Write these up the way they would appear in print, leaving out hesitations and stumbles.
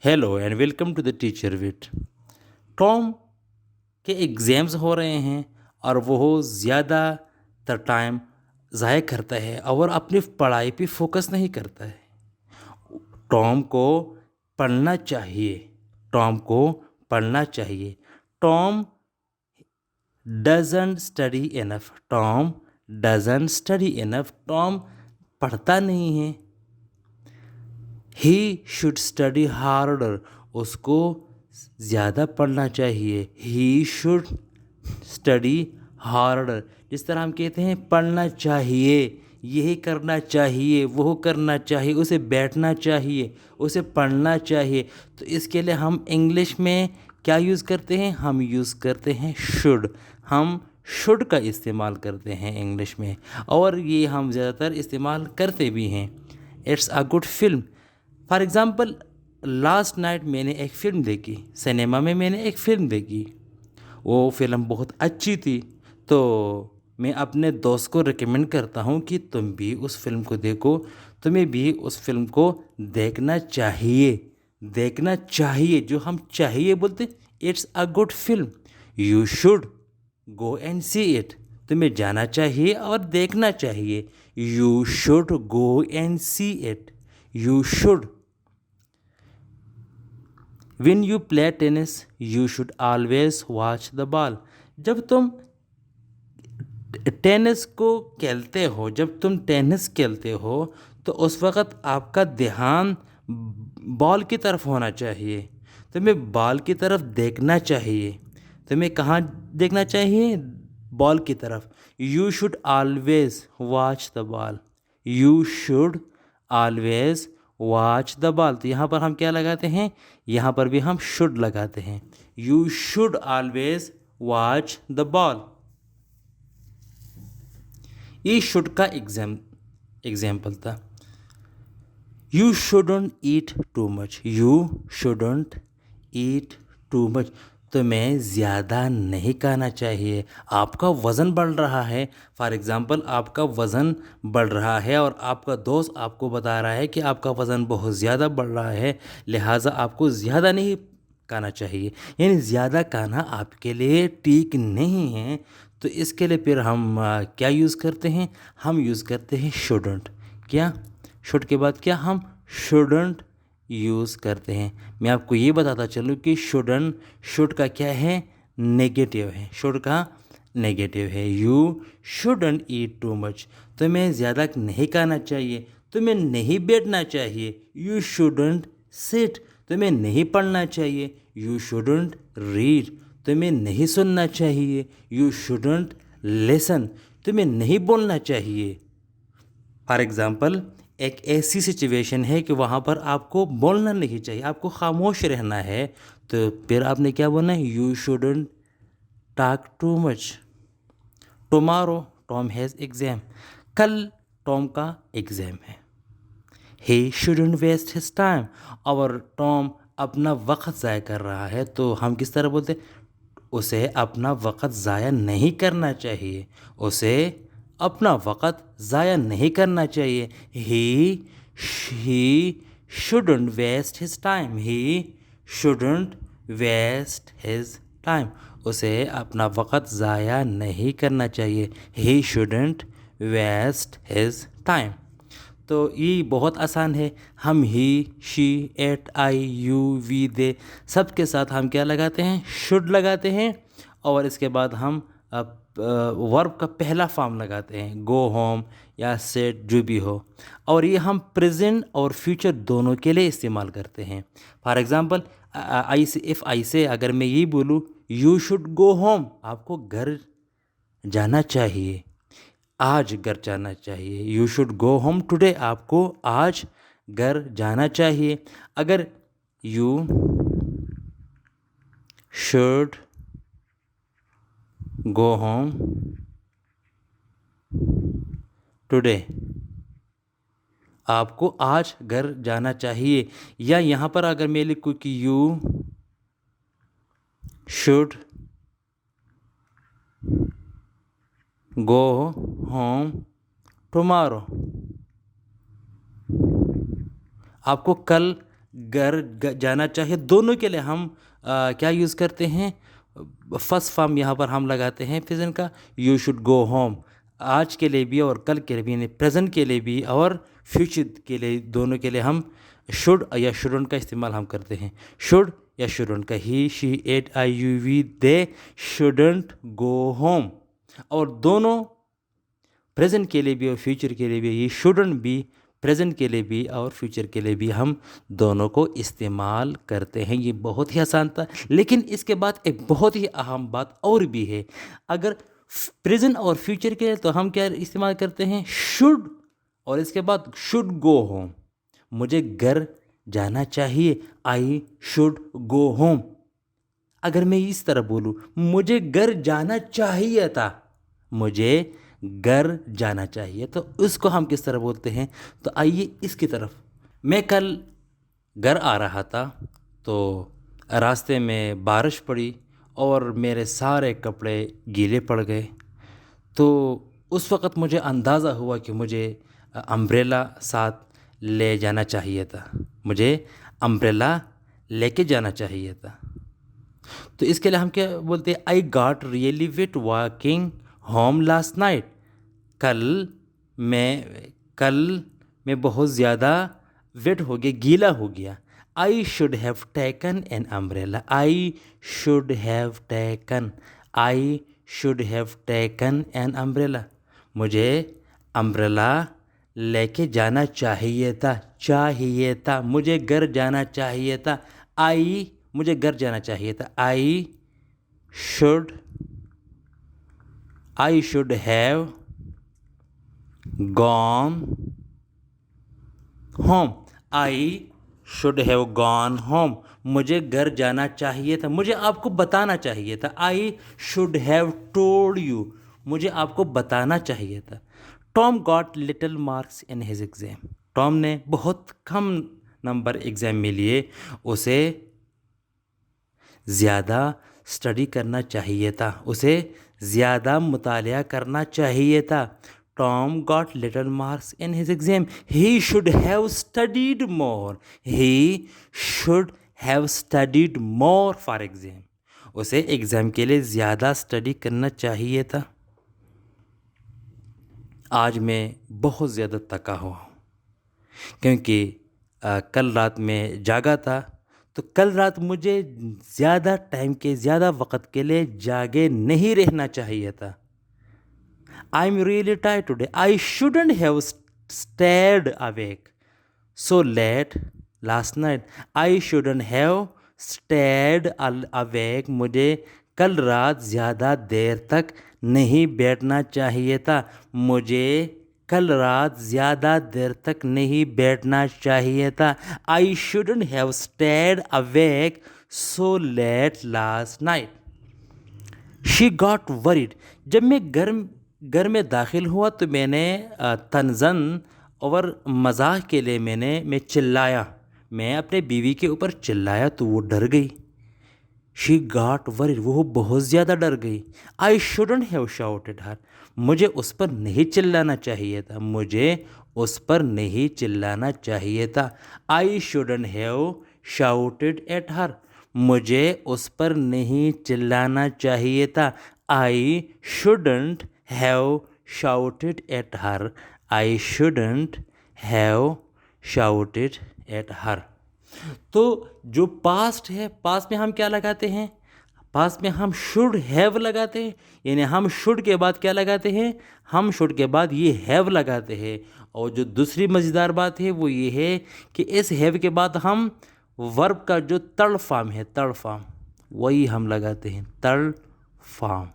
Hello and welcome to the teacher wit. Tom के exams हो रहे हैं और वो ज़्यादातर टाइम ज़ाया करता है और अपनी पढ़ाई पे फोकस नहीं करता है। टॉम को पढ़ना चाहिए। टॉम को पढ़ना चाहिए। Tom doesn't study enough. Tom doesn't study enough. Tom पढ़ता नहीं है। He should study harder. उसको ज़्यादा पढ़ना चाहिए। He should study harder. जिस तरह हम कहते हैं पढ़ना चाहिए, यही करना चाहिए, वो करना चाहिए, उसे बैठना चाहिए, उसे पढ़ना चाहिए। तो इसके लिए हम इंग्लिश में क्या यूज़ करते हैं? हम यूज़ करते हैं शुड। हम शुड का इस्तेमाल करते हैं इंग्लिश में, और ये हम ज़्यादातर इस्तेमाल करते भी हैं। It's a good film. For example, last night मैंने एक फ़िल्म देखी, सिनेमा में मैंने एक फ़िल्म देखी। वो फ़िल्म बहुत अच्छी थी, तो मैं अपने दोस्त को रिकमेंड करता हूँ कि तुम भी उस फ़िल्म को देखो, तुम्हें भी उस फ़िल्म को देखना चाहिए। देखना चाहिए, जो हम चाहिए बोलते, it's a good film, you should go and see it. तुम्हें जाना चाहिए और देखना चाहिए। You should go and see it. You should. When you play tennis, you should always watch the ball. जब तुम टेनिस को खेलते हो, जब तुम टेनिस खेलते हो, तो उस वक़्त आपका ध्यान बॉल की तरफ होना चाहिए। तुम्हें बॉल की तरफ देखना चाहिए। तुम्हें कहाँ देखना चाहिए? बॉल की तरफ। You should always watch the ball. You should always watch the ball. तो यहाँ पर हम क्या लगाते हैं? यहाँ पर भी हम शुड लगाते हैं। You should always watch the ball. ये शुड का एग्जाम्पल था। You shouldn't eat too much. You shouldn't eat too much. तुम्हें ज़्यादा नहीं खाना चाहिए। आपका वज़न बढ़ रहा है। फॉर एग्ज़ाम्पल, आपका वज़न बढ़ रहा है और आपका दोस्त आपको बता रहा है कि आपका वज़न बहुत ज़्यादा बढ़ रहा है, लिहाजा आपको ज़्यादा नहीं खाना चाहिए। यानी ज़्यादा खाना आपके लिए ठीक नहीं है। तो इसके लिए फिर हम क्या यूज़ करते हैं? हम यूज़ करते हैं शुडंट। क्या? शुड के बाद क्या? हम शुडंट यूज़ करते हैं। मैं आपको ये बताता चलूँ कि शुड का क्या है? नेगेटिव है। शुड का नेगेटिव है। You shouldn't eat too much. तुम्हें ज़्यादा नहीं खाना चाहिए। तुम्हें नहीं बैठना चाहिए। You shouldn't sit. तुम्हें नहीं पढ़ना चाहिए। You shouldn't read. तुम्हें नहीं सुनना चाहिए। You shouldn't listen. तुम्हें नहीं बोलना चाहिए। फॉर एग्ज़ाम्पल, एक ऐसी सिचुएशन है कि वहाँ पर आपको बोलना नहीं चाहिए, आपको खामोश रहना है, तो फिर आपने क्या बोलना है? You shouldn't talk too much. Tomorrow Tom has exam. कल टॉम का एग्ज़ाम है। He shouldn't waste his time. और टॉम अपना वक्त ज़ाया कर रहा है, तो हम किस तरह बोलते हैं? उसे अपना वक्त ज़ाया नहीं करना चाहिए। उसे अपना वक्त ज़ाया नहीं करना चाहिए। He shouldn't waste his time. He shouldn't waste his time. उसे अपना वक्त ज़ाया नहीं करना चाहिए। He shouldn't waste his time. तो ये बहुत आसान है। हम he, she, it, I, you, we, they, सब के साथ हम क्या लगाते हैं? शुड लगाते हैं। और इसके बाद हम वर्ब का पहला फॉर्म लगाते हैं, गो होम या सेट, जो भी हो। और ये हम प्रेजेंट और फ्यूचर दोनों के लिए इस्तेमाल करते हैं। फॉर एग्ज़ाम्पल, आई से अगर मैं ये बोलूँ यू शुड गो होम, आपको घर जाना चाहिए, आज घर जाना चाहिए। You should go home today, आपको आज घर जाना चाहिए। अगर you should go home today, आपको आज घर जाना चाहिए। या यहाँ पर अगर मैं लिखूँ कि you should go home tomorrow, आपको कल जाना चाहिए, दोनों के लिए हम क्या यूज़ करते हैं? फर्स्ट फॉर्म यहाँ पर हम लगाते हैं प्रेजेंट का, यू शुड गो होम। आज के लिए भी और कल के लिए भी, यानी प्रेजेंट के लिए भी और फ्यूचर के लिए, दोनों के लिए हम शुड या शुडंट का इस्तेमाल हम करते हैं। शुड या शुडंट का, he she it I you we they shouldn't go home. और दोनों प्रेजेंट के लिए भी और फ्यूचर के लिए भी, ये शुडंट भी प्रेजेंट के लिए भी और फ्यूचर के लिए भी हम दोनों को इस्तेमाल करते हैं। ये बहुत ही आसान था, लेकिन इसके बाद एक बहुत ही अहम बात और भी है। अगर प्रेजेंट और फ्यूचर के लिए तो हम क्या इस्तेमाल करते हैं? शुड, और इसके बाद शुड गो होम, मुझे घर जाना चाहिए, आई शुड गो होम। अगर मैं इस तरह बोलूँ, मुझे घर जाना चाहिए था, मुझे घर जाना चाहिए, तो उसको हम किस तरह बोलते हैं? तो आइए इसकी तरफ। मैं कल घर आ रहा था, तो रास्ते में बारिश पड़ी और मेरे सारे कपड़े गीले पड़ गए। तो उस वक़्त मुझे अंदाज़ा हुआ कि मुझे अम्ब्रेला साथ ले जाना चाहिए था, मुझे अम्ब्रेला लेके जाना चाहिए था। तो इसके लिए हम क्या बोलते हैं? I got really wet walking home last night. कल मैं बहुत ज़्यादा वेट हो गया, गीला हो गया। I should have taken an umbrella, I should have taken, I should have taken an umbrella, मुझे अम्ब्रेला लेके जाना चाहिए था, मुझे घर जाना चाहिए था, मुझे घर जाना चाहिए था, I should have gone home, I should have gone home, मुझे घर जाना चाहिए था, मुझे आपको बताना चाहिए था, I should have told you, मुझे आपको बताना चाहिए था। Tom got little marks in his exam, Tom ने बहुत कम नंबर एग्ज़ाम में लिए, उसे ज़्यादा स्टडी करना चाहिए था, उसे ज़्यादा मुतालिया करना चाहिए था। Tom got little marks in his exam, he should have studied more, he should have studied more for exam, उसे एग्ज़ाम के लिए ज़्यादा स्टडी करना चाहिए था। आज मैं बहुत ज़्यादा थका हुआ हूँ, क्योंकि कल रात में जागा था, तो कल रात मुझे ज़्यादा टाइम के, ज़्यादा वक़्त के लिए जागे नहीं रहना चाहिए था। I am really tired today, I shouldn't have stayed awake so let last night, I shouldn't have stayed awake, मुझे कल रात ज़्यादा देर तक नहीं बैठना चाहिए था, मुझे कल रात ज़्यादा देर तक नहीं बैठना चाहिए था। I shouldn't have stayed awake so let last night, she got worried, जब मैं घर में दाखिल हुआ तो मैंने तंज़न और मजाक के लिए मैं चिल्लाया, मैं अपने बीवी के ऊपर चिल्लाया, तो वो डर गई। शी गॉट वरीड, वो बहुत ज़्यादा डर गई। आई शुडंट हैव शाउटेड हर, मुझे उस पर नहीं चिल्लाना चाहिए था, मुझे उस पर नहीं चिल्लाना चाहिए था। I shouldn't have shouted at her, मुझे उस पर नहीं चिल्लाना चाहिए था। I shouldn't have shouted at her, I shouldn't have shouted at her. तो जो पास्ट है, पास्ट में हम क्या लगाते हैं? पास्ट में हम शुड हैव लगाते हैं, यानी हम शुड के बाद क्या लगाते हैं? हम शुड के बाद ये हैव लगाते हैं। और जो दूसरी मज़ेदार बात है वो ये है कि इस हैव के बाद हम वर्ब का जो थर्ड फॉर्म है, थर्ड फॉर्म, वही हम लगाते हैं, थर्ड फॉर्म,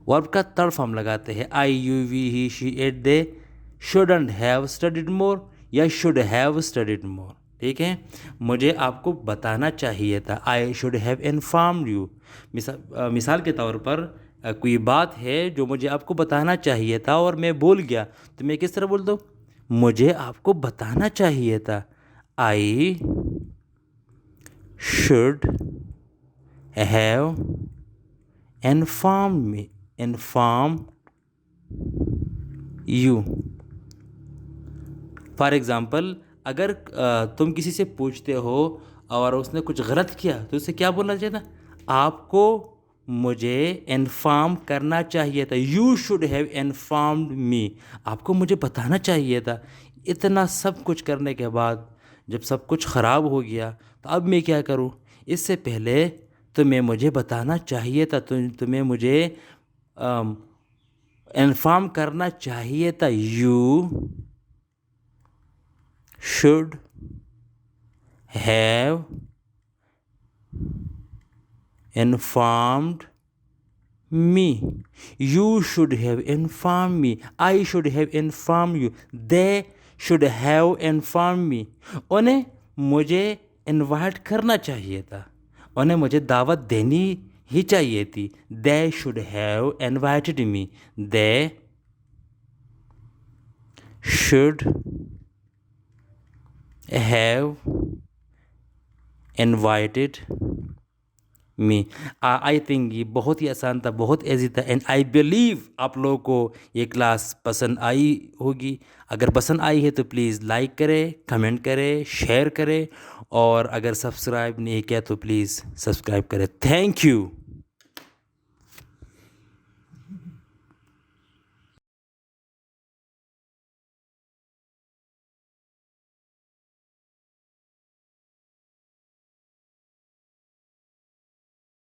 वर्ब का थर्ड फॉर्म लगाते हैं। I you we he she it they shouldn't have studied more या शुड हैव स्टडीड मोर, ठीक है? मुझे आपको बताना चाहिए था, I should have informed you. मिसाल के तौर पर कोई बात है जो मुझे आपको बताना चाहिए था और मैं भूल गया, तो मैं किस तरह बोल दूँ? मुझे आपको बताना चाहिए था, I should have inform you. For example, अगर तुम किसी से पूछते हो और उसने कुछ गलत किया तो उसे क्या बोलना चाहिए था? आपको मुझे इन्फॉर्म करना चाहिए था। यू शुड हैव इन्फॉर्म्ड मी। आपको मुझे बताना चाहिए था। इतना सब कुछ करने के बाद जब सब कुछ ख़राब हो गया तो अब मैं क्या करूं? इससे पहले तुम्हें मुझे बताना चाहिए था, तुम्हें मुझे इन्फॉर्म करना चाहिए था। You should have informed me. You should have informed me. I should have informed you. They should have informed me. उन्हें मुझे इनवाइट करना चाहिए था, उन्हें मुझे दावत देनी ही चाहिए थी। They should have invited me. They should have invited me. I think ये बहुत ही आसान था, बहुत ईजी था, एंड आई बिलीव आप लोगों को ये क्लास पसंद आई होगी। अगर पसंद आई है तो प्लीज़ लाइक करें, कमेंट करें, शेयर करें, और अगर सब्सक्राइब नहीं किया तो प्लीज़ सब्सक्राइब करें। Thank you.